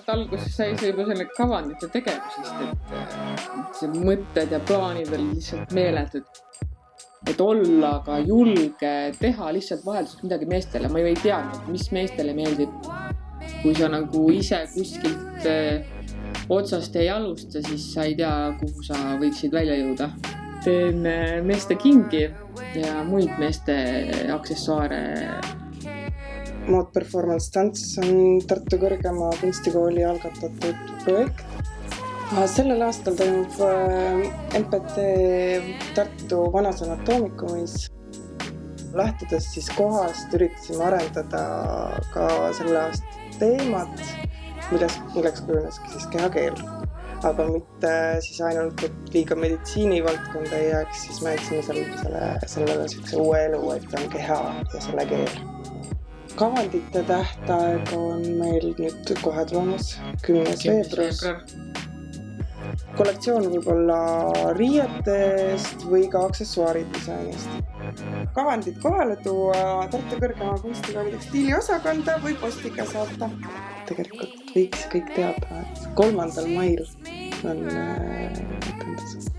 Alguses sai see juba selle kavandite tegemisest, et see mõtted ja plaanid olid lihtsalt meeletud. Et olla ka julge teha lihtsalt vahelduseks midagi meestele. Ma ju ei teadnud, mis meestele meeldib. Kui sa nagu ise kuskilt otsast ei alusta, siis sa ei tea, kuhu sa võiksid välja jõuda. Teen meeste kingi ja muid meeste aksessuaare. Mod Performance Dance on Tartu Kõrgema kunstikooli algatatud projekt. Sellel aastal toimub MPT Tartu Vanas Anatoomikumis. Lähtudes siis kohast üritasime arendada ka selle aasta teemat, milleks kujuneski siis kehakeel. Aga mitte siis ainult, et liiga meditsiinivaldkonda ei jääks, siis me jätsime sellele uue elu, et on keha ja selle keel. Kavandite tähtaeg on meil nüüd kohe tulemas 10. veebruar. Kollektsioon võib olla riietest või ka aksessuaaridisainist. Kavandid kohale tuua Tartu Kõrgema kunstikooli tekstiiliosakonda või postiga saata. Tegelikult võiks kõik teada, et 3. mail on etendus.